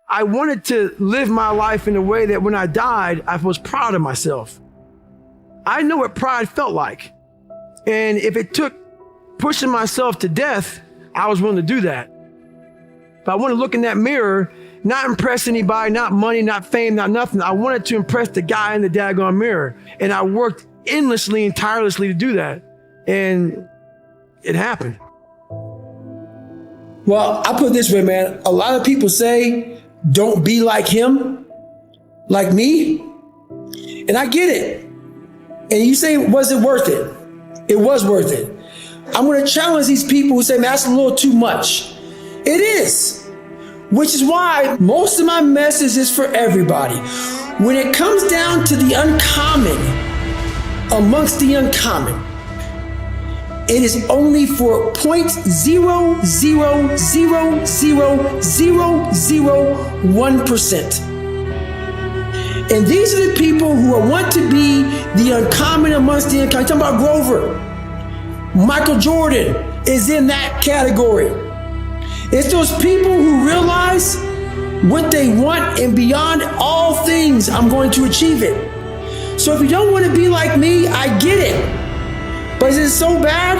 I wanted to live my life in a way that when I died, I was proud of myself. I know what pride felt like. And if it took pushing myself to death, I was willing to do that. But I want to look in that mirror, not impress anybody, not money, not fame, not nothing. I wanted to impress the guy in the daggone mirror. And I worked endlessly and tirelessly to do that. And it happened. Well, I put it this way, man. A lot of people say, don't be like him, like me. And I get it. And you say, was it worth it? It was worth it. I'm going to challenge these people who say, man, that's a little too much. It is. Which is why most of my message is for everybody. When it comes down to the uncommon, amongst the uncommon, it is only for 0.0000001%. And these are the people who want to be the uncommon amongst the uncommon. I'm talking about Grover. Michael Jordan is in that category. It's those people who realize what they want, and beyond all things, I'm going to achieve it. So if you don't want to be like me, I get it. But is it so bad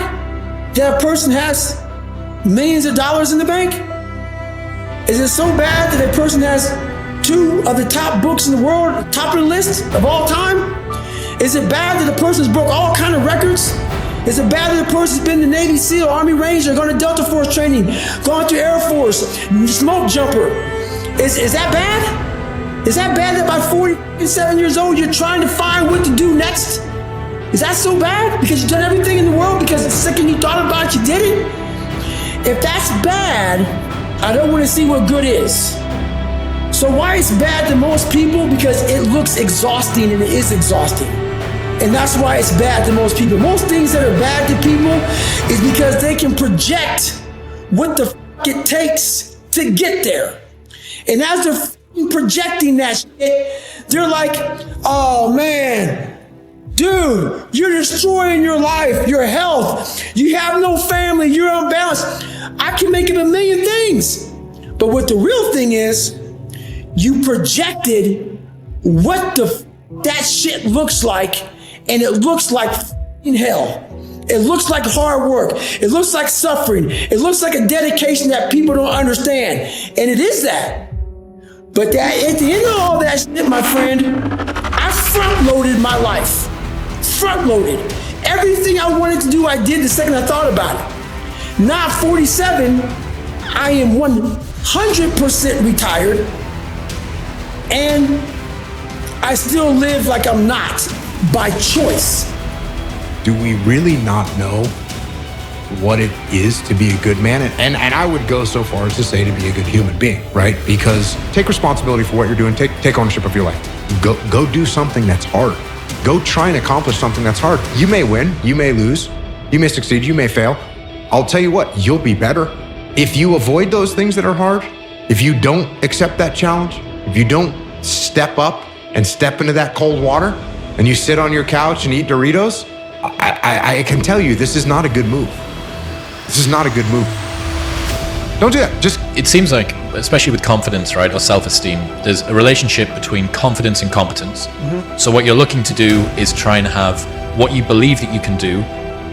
that a person has millions of dollars in the bank? Is it so bad that a person has 2 of the top books in the world, top of the list of all time? Is it bad that a person's broke all kind of records? Is it bad that a person's been the Navy SEAL, Army Ranger, going to Delta Force training, going to Air Force, smoke jumper? Is that bad? Is that bad that by 47 years old, you're trying to find what to do next? Is that so bad? Because you've done everything in the world, because the second you thought about it, you did it? If that's bad, I don't want to see what good is. So why it's bad to most people? Because it looks exhausting, and it is exhausting. And that's why it's bad to most people. Most things that are bad to people is because they can project what the fuck it takes to get there. And as they're projecting that shit, they're like, oh man, dude, you're destroying your life, your health. You have no family, you're unbalanced. I can make it a million things. But what the real thing is, you projected what that shit looks like, and it looks like hell. It looks like hard work. It looks like suffering. It looks like a dedication that people don't understand. And it is that. But that, at the end of all that shit, my friend, I front-loaded my life. Front-loaded. Everything I wanted to do, I did the second I thought about it. Now at 47, I am 100% retired. And I still live like I'm not, by choice. Do we really not know what it is to be a good man? And I would go so far as to say to be a good human being, right? Because take responsibility for what you're doing. Take ownership of your life. Go do something that's hard. Go try and accomplish something that's hard. You may win, you may lose, you may succeed, you may fail. I'll tell you what, you'll be better. If you avoid those things that are hard, if you don't accept that challenge, if you don't step up and step into that cold water, and you sit on your couch and eat Doritos, I can tell you, this is not a good move. This is not a good move. Don't do that. It seems like, especially with confidence, right, or self-esteem, there's a relationship between confidence and competence. Mm-hmm. So what you're looking to do is try and have what you believe that you can do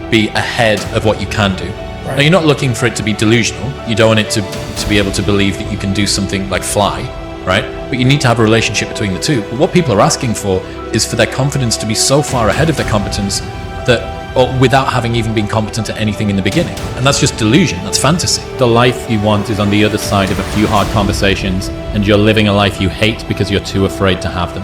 be ahead of what you can do. Right. Now, you're not looking for it to be delusional. You don't want it to be able to believe that you can do something like fly, right? But you need to have a relationship between the two. But what people are asking for is for their confidence to be so far ahead of their competence that, or without having even been competent at anything in the beginning. And that's just delusion, that's fantasy. The life you want is on the other side of a few hard conversations, and you're living a life you hate because you're too afraid to have them.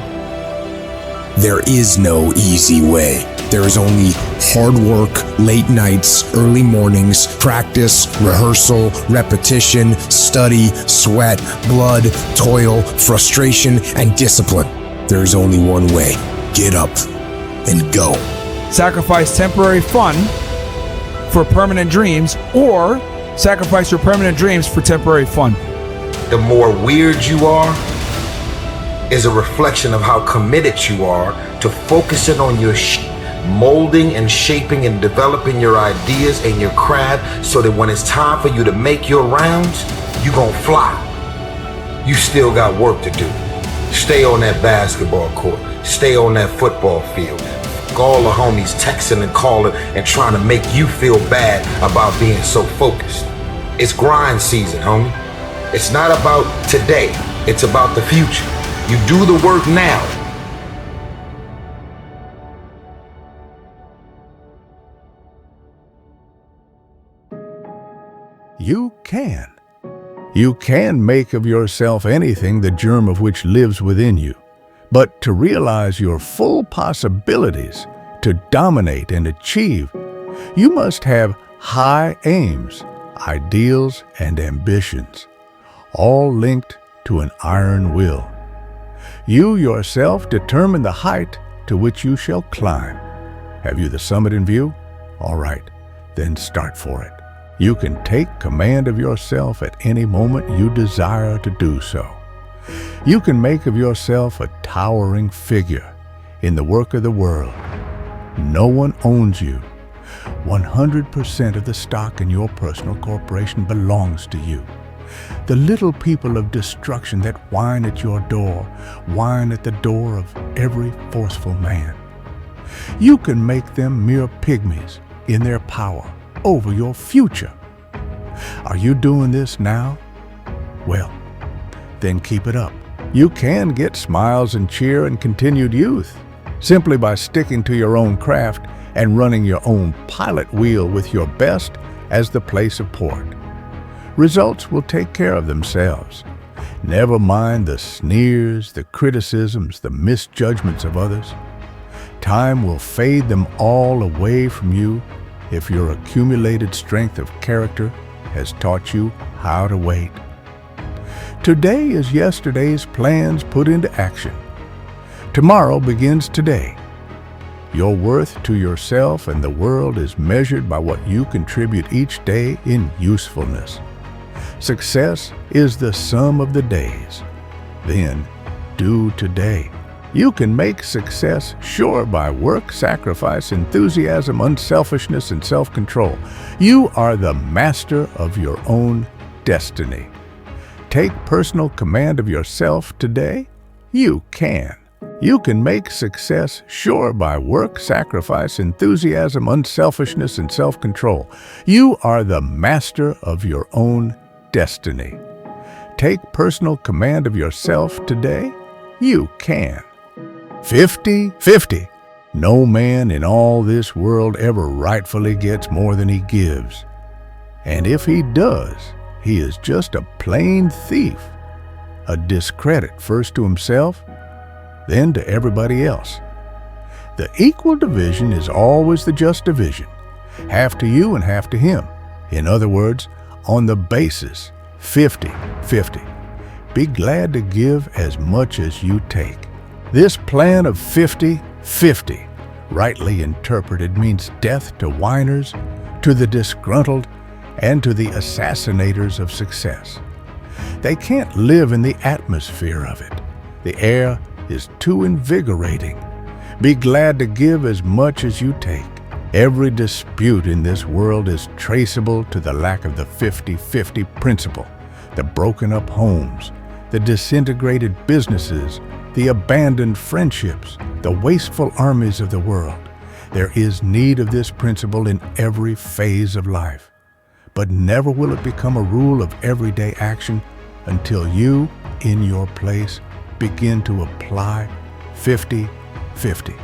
There is no easy way. There is only hard work, late nights, early mornings, practice, rehearsal, repetition, study, sweat, blood, toil, frustration, and discipline. There is only one way. Get up and go. Sacrifice temporary fun for permanent dreams, or sacrifice your permanent dreams for temporary fun. The more weird you are is a reflection of how committed you are to focusing on your molding and shaping and developing your ideas and your craft, so that when it's time for you to make your rounds, you're gonna fly. you still got work to do. Stay on that basketball court. Stay on that football field. All the homies texting and calling and trying to make you feel bad about being so focused. It's grind season, homie. It's not about today. It's about the future. You do the work now. You can. You can make of yourself anything the germ of which lives within you. But to realize your full possibilities, to dominate and achieve, you must have high aims, ideals, and ambitions, all linked to an iron will. You yourself determine the height to which you shall climb. Have you the summit in view? All right, then start for it. You can take command of yourself at any moment you desire to do so. You can make of yourself a towering figure in the work of the world. No one owns you. 100% of the stock in your personal corporation belongs to you. The little people of destruction that whine at your door, whine at the door of every forceful man. You can make them mere pygmies in their power over your future. Are you doing this now? Well, then keep it up. You can get smiles and cheer and continued youth simply by sticking to your own craft and running your own pilot wheel with your best as the place of port. Results will take care of themselves. Never mind the sneers, the criticisms, the misjudgments of others. Time will fade them all away from you if your accumulated strength of character has taught you how to wait. Today is yesterday's plans put into action. Tomorrow begins today. Your worth to yourself and the world is measured by what you contribute each day in usefulness. Success is the sum of the days. Then, do today. You can make success sure by work, sacrifice, enthusiasm, unselfishness, and self-control. You are the master of your own destiny. Take personal command of yourself today. You can. You can make success sure by work, sacrifice, enthusiasm, unselfishness, and self-control. You are the master of your own destiny. Take personal command of yourself today. You can. 50-50. No man in all this world ever rightfully gets more than he gives. And if he does, he is just a plain thief, a discredit first to himself, then to everybody else. The equal division is always the just division, half to you and half to him. In other words, on the basis 50-50. Be glad to give as much as you take. This plan of 50-50, rightly interpreted, means death to whiners, to the disgruntled, and to the assassinators of success. They can't live in the atmosphere of it. The air is too invigorating. Be glad to give as much as you take. Every dispute in this world is traceable to the lack of the 50-50 principle, the broken up homes, the disintegrated businesses, the abandoned friendships, the wasteful armies of the world. There is need of this principle in every phase of life. But never will it become a rule of everyday action until you, in your place, begin to apply 50-50.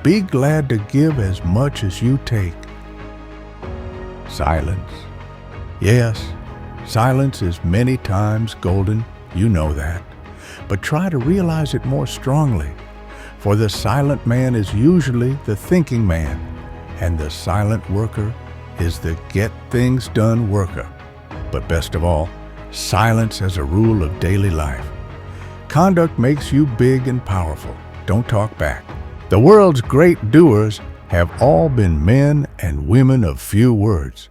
Be glad to give as much as you take. Silence. Yes, silence is many times golden, you know that. But try to realize it more strongly, for the silent man is usually the thinking man, and the silent worker is the get-things-done worker. But best of all, silence as a rule of daily life. Conduct makes you big and powerful. Don't talk back. The world's great doers have all been men and women of few words.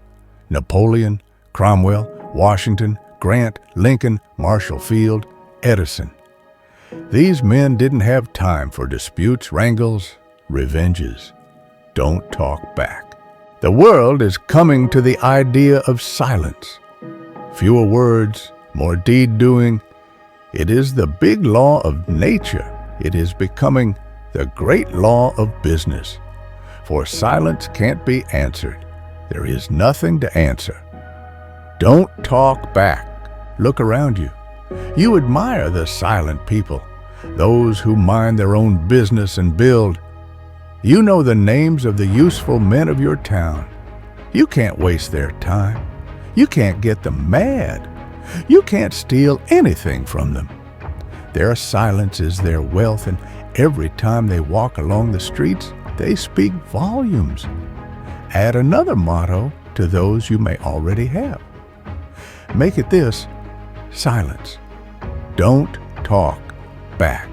Napoleon, Cromwell, Washington, Grant, Lincoln, Marshall Field, Edison. These men didn't have time for disputes, wrangles, revenges. Don't talk back. The world is coming to the idea of silence. Fewer words, more deed-doing, It is the big law of nature. It is becoming the great law of business. For silence can't be answered. There is nothing to answer. Don't talk back. Look around you. You admire the silent people, those who mind their own business and build. You know the names of the useful men of your town. You can't waste their time. You can't get them mad. You can't steal anything from them. Their silence is their wealth, and every time they walk along the streets, they speak volumes. Add another motto to those you may already have. Make it this: silence. Don't talk back.